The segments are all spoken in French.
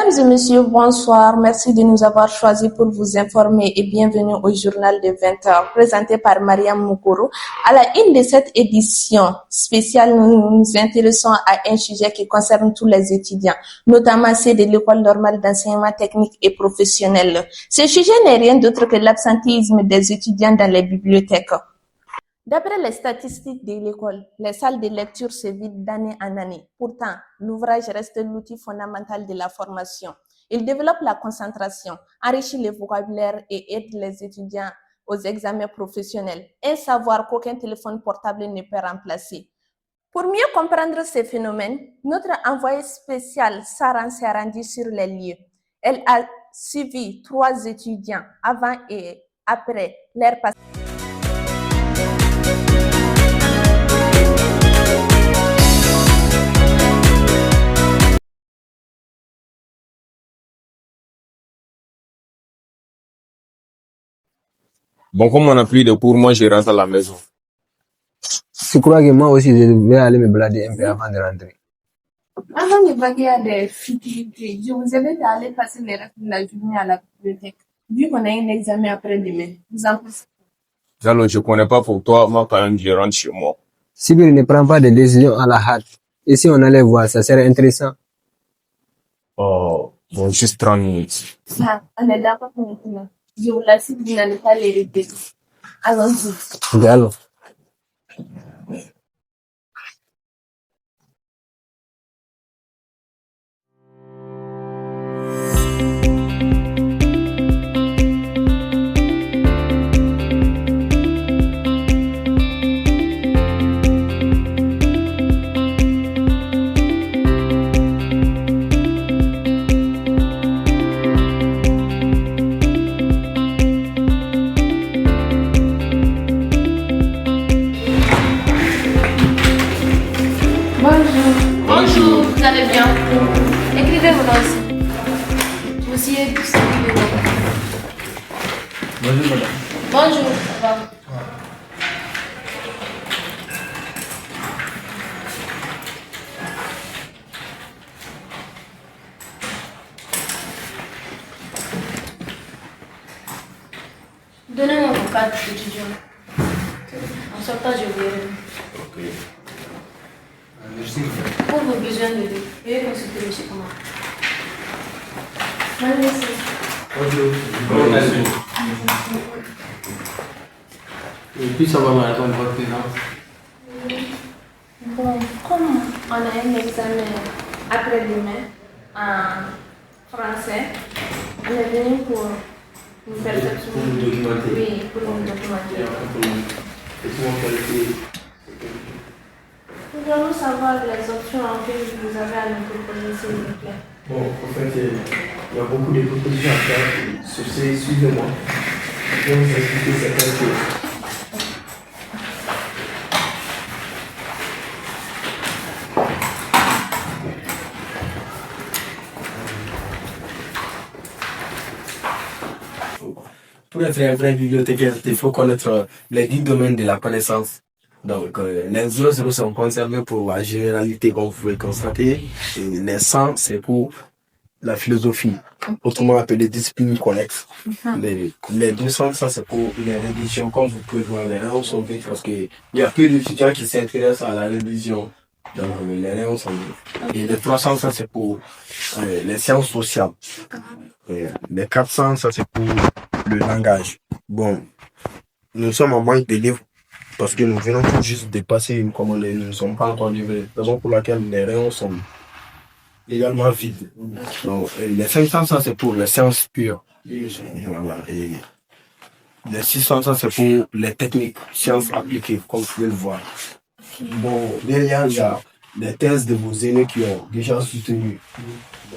Mesdames et messieurs, bonsoir. Merci de nous avoir choisis pour vous informer et bienvenue au journal de 20h présenté par Mariam Moukoro. À la une de cette édition spéciale, nous nous intéressons à un sujet qui concerne tous les étudiants, notamment ceux de l'école normale d'enseignement technique et professionnel. Ce sujet n'est rien d'autre que l'absentéisme des étudiants dans les bibliothèques. D'après les statistiques de l'école, les salles de lecture se vident d'année en année. Pourtant, l'ouvrage reste l'outil fondamental de la formation. Il développe la concentration, enrichit le vocabulaire et aide les étudiants aux examens professionnels. Un savoir qu'aucun téléphone portable ne peut remplacer. Pour mieux comprendre ces phénomènes, notre envoyée spéciale Saran s'est rendue sur les lieux. Elle a suivi 3 étudiants avant et après leur passage. Bon, comme on n'a plus de cours, moi je rentre à la maison. Je crois que moi aussi je vais aller me balader un peu avant de rentrer. Avant de vaguer à des futilités, je vous invite à aller passer les restes de la journée à la bibliothèque. Vu qu'on a un examen après-demain, vous en pensez quoi? Jalo, je connais pas pour toi, moi quand même je rentre chez moi. Sibir ne prend pas de décision à la hâte. Et si on allait voir, ça serait intéressant. Oh, bon, juste 30 minutes. Ça, on est d'accord maintenant. Je vous l'assure, vous n'allez pas les répéter. Allons-y. Ok, allons. Bonjour, vous allez bien? Écrivez vos noms aussi. Monsieur, écrivez vos noms. Bonjour madame. Bonjour, ça va? Donnez-moi vos cartes d'étudiant. En sortant, je verrai. Ok. Merci. Pour vos besoins de vie, veuillez consulter M. Kamara. Merci. Bonjour. Merci. Et puis ça va madame, votre présence. Bon, comme on a un examen après-demain en français, on est venu pour une perception. Pour nous documenter. Oui, pour nous documenter. Pouvons-nous savoir les options en fait que vous avez à nous proposer, s'il vous plaît? Bon, en fait, il y a beaucoup de propositions à faire. Sur ces, suivez-moi. Je vais vous expliquer certaines choses. Pour être un vrai bibliothécaire, il faut connaître les 10 domaines de la connaissance. Donc, les 00 sont conservés pour la généralité, comme vous pouvez constater. Et les 100, c'est pour la philosophie, autrement appelée discipline connexes. Les 200, ça c'est pour les religions, comme vous pouvez voir, les rayons sont vides parce qu'il y a peu d'étudiants qui s'intéressent à la religion. Donc, les rayons sont vides. Et les 300, ça c'est pour les sciences sociales. Et les 400, ça c'est pour le langage. Bon, nous sommes en manque de livres parce que nous venons tout juste de passer une commande et nous ne sommes pas encore livrés. Raison pour laquelle les rayons sont également vides. Donc, les 500, ça c'est pour les sciences pures. Voilà. Et les 600, ça c'est pour les techniques, sciences appliquées, comme vous pouvez le voir. Bon, derrière, il y a les thèses de vos aînés qui ont déjà soutenu.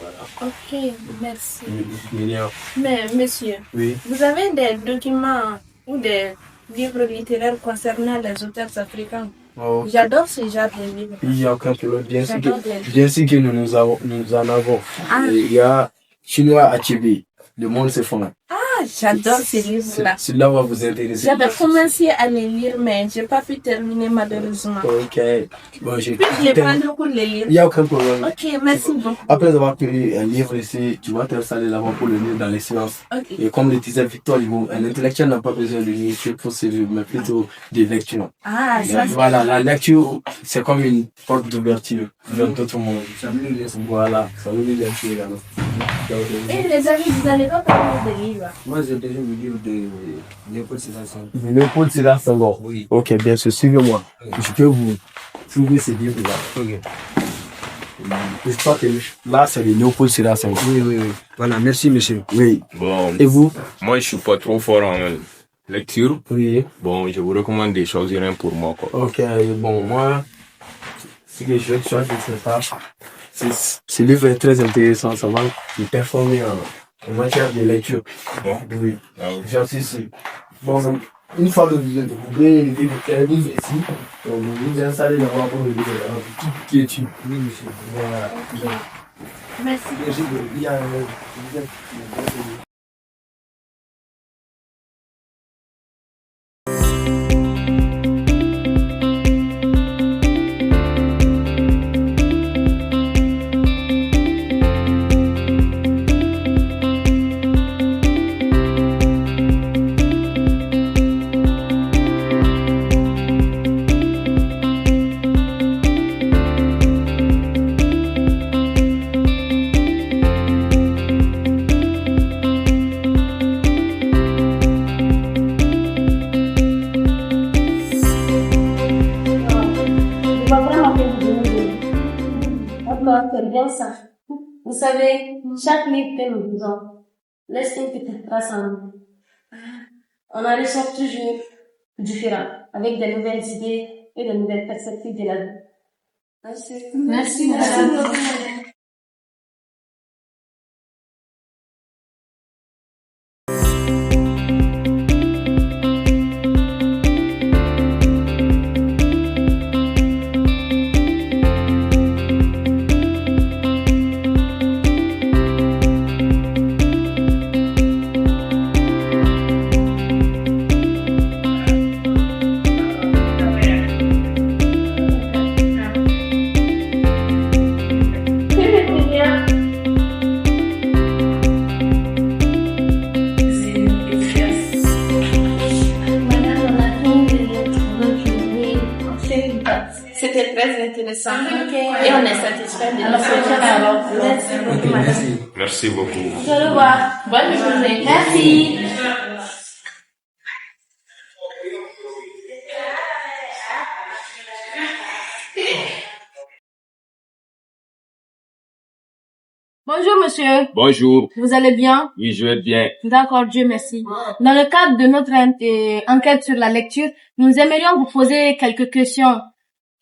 Voilà. Ok, merci. Myriam. Mais monsieur, Oui. vous avez des documents ou des livres littéraires concernant les auteurs africains? Oh. J'adore ce genre de livres. Il y a aucun problème. Bien sûr J'adore que nous en avons. Ah. Et il y a Chinois Achebe, Le Monde s'effondre. Ah, Ah, j'adore ces livres-là. Celui-là va vous intéresser. J'avais commencé à les lire, mais j'ai pas pu terminer malheureusement. Ok. Bon, j'ai Je les prends pour les lire. Il n'y a aucun problème. Ok, merci beaucoup. Après avoir pris un livre ici, tu vas t'installer là-bas pour le lire dans les séances. Ok. Et comme le disait Victor Hugo, un intellectuel n'a pas besoin de lire pour se vivre, mais plutôt de lecture. Ah, ça c'est... Voilà, la lecture, c'est comme une porte d'ouverture vers d'autres mondes. Voilà, ça veut dire lecture également. Et les amis, vous allez pas parler de livres. Moi, j'ai déjà le livre de Léopold Sédar Senghor. Léopold Sédar Senghor. Oui. Ok, bien sûr, suivez-moi. Je peux vous trouver ces livres-là. Ok. Je crois que là, c'est le Léopold Sédar Senghor. Oui, oui, oui. Voilà, merci, monsieur. Oui. Bon, Et vous? moi, je suis pas trop fort en lecture. Oui. Bon, je vous recommande de choisir un pour moi, quoi. Ok, bon, moi, ce que je vais choisir, c'est ça. Ce livre est très intéressant, ça va me performer en matière de lecture. Bon. Oui, Ah oui. j'en suis sûr. Bon, une fois que vous ouvrez le livre, ici, donc vous vous installez d'abord pour le livre, qui est-tu? Oui, monsieur. Voilà. Merci. Il y a C'est bien ça. Vous savez, chaque livre que nous lisons laisse une petite trace en nous. On en ressort toujours différent, avec de nouvelles idées et de nouvelles perspectives de la vie. Merci. Merci, madame. C'était très intéressant. Et on est satisfait de la prochaine alors. Merci beaucoup, madame. Merci beaucoup. Au revoir. Bonne journée. Merci. Bonjour monsieur, Bonjour. vous allez bien? Oui, je vais bien. D'accord, Dieu merci. Dans le cadre de notre enquête sur la lecture, nous aimerions vous poser quelques questions.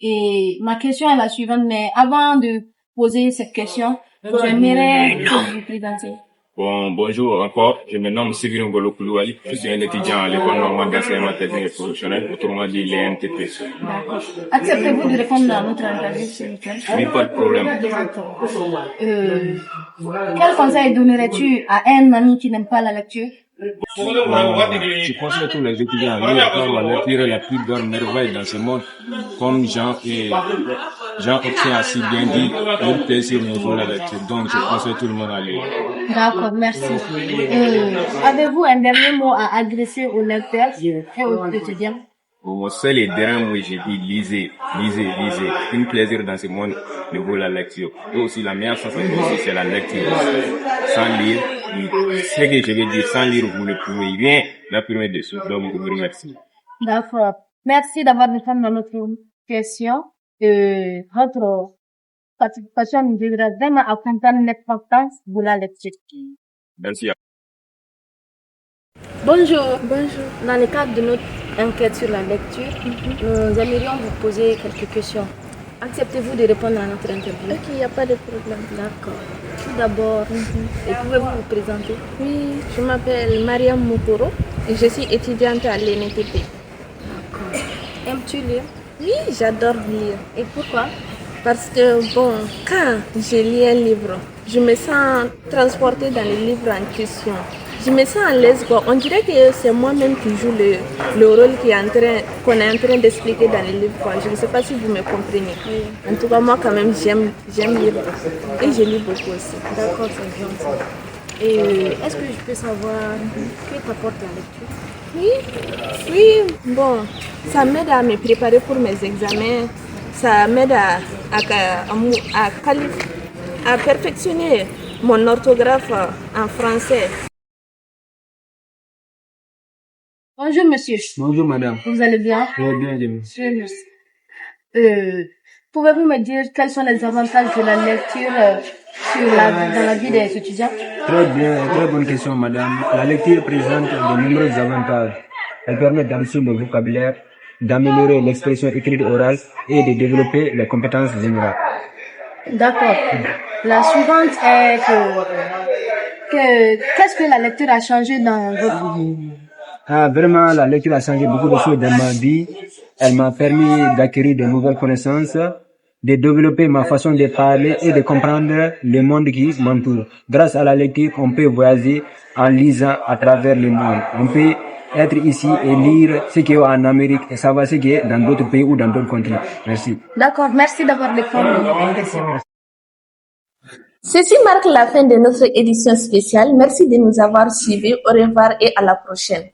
Et ma question est la suivante, mais avant de poser cette question, j'aimerais que vous vous présentiez. Bon, bonjour encore. Je me nomme Séverine Ngolo Koulibaly. Je suis un étudiant à l'école normale d'enseignement technique et professionnel, autrement dit l'ENTP. D'accord. Acceptez-vous de répondre à notre interview, s'il vous plaît? Oui, pas de problème. Quel conseil donnerais-tu à un ami qui n'aime pas la lecture? Je conseille à tous les étudiants à lire, car la lecture est la plus grande merveille dans ce monde. Comme Jean obtient assez bien dit, le plaisir me vaut la lecture. Donc, je conseille tout le monde à lire. D'accord, merci. Avez-vous un dernier mot à adresser aux lecteurs et aux étudiants? Mon seul et dernier mot, j'ai dit lisez, lisez, lisez. Un plaisir dans ce monde me vaut la lecture. Et aussi, la meilleure façon aussi, c'est la lecture. Sans lire, ce que je veux dire, sans lire, vous ne pouvez rien l'imprimer dessus. Donc, je vous remercie. D'accord. Merci d'avoir répondu à notre question. Votre participation nous aidera vraiment à comprendre l'importance de la lecture. Merci. Bonjour. Bonjour. Dans le cadre de notre enquête sur la lecture, nous aimerions vous poser quelques questions. Acceptez-vous de répondre à notre interview? Ok, il n'y a pas de problème. D'accord. Tout d'abord, pouvez-vous vous présenter? Oui, je m'appelle Mariam Moukoro et je suis étudiante à l'ENTP. D'accord. Aimes-tu lire? Oui, j'adore lire. Et pourquoi? Parce que, quand je lis un livre, je me sens transportée dans le livre en question. Je me sens à l'aise, quoi. On dirait que c'est moi-même qui joue le rôle qu'on est en train d'expliquer dans le livre, quoi. Je ne sais pas si vous me comprenez. Oui. En tout cas, moi, quand même, j'aime lire beaucoup. Et je lis beaucoup aussi. D'accord, c'est gentil. Et est-ce que je peux savoir que t'apporte la lecture? Oui, bon, ça m'aide à me préparer pour mes examens. Ça m'aide à perfectionner mon orthographe en français. Bonjour, monsieur. Bonjour, madame. Vous allez bien? Très bien, Jimmy. Très merci. Pouvez-vous me dire quels sont les avantages de la lecture dans la vie des étudiants? Très bien, très bonne question, madame. La lecture présente de nombreux avantages. Elle permet d'enrichir le vocabulaire, d'améliorer l'expression écrite orale et de développer les compétences générales. D'accord. La suivante est qu'est-ce que la lecture a changé dans votre vie? Vraiment, la lecture a changé beaucoup de choses dans ma vie. Elle m'a permis d'acquérir de nouvelles connaissances, de développer ma façon de parler et de comprendre le monde qui m'entoure. Grâce à la lecture, on peut voyager en lisant à travers le monde. On peut être ici et lire ce qui est en Amérique et savoir ce qui est dans d'autres pays ou dans d'autres continents. Merci. D'accord, merci d'avoir répondu à mes questions. Ceci marque la fin de notre édition spéciale. Merci de nous avoir suivis. Au revoir et à la prochaine.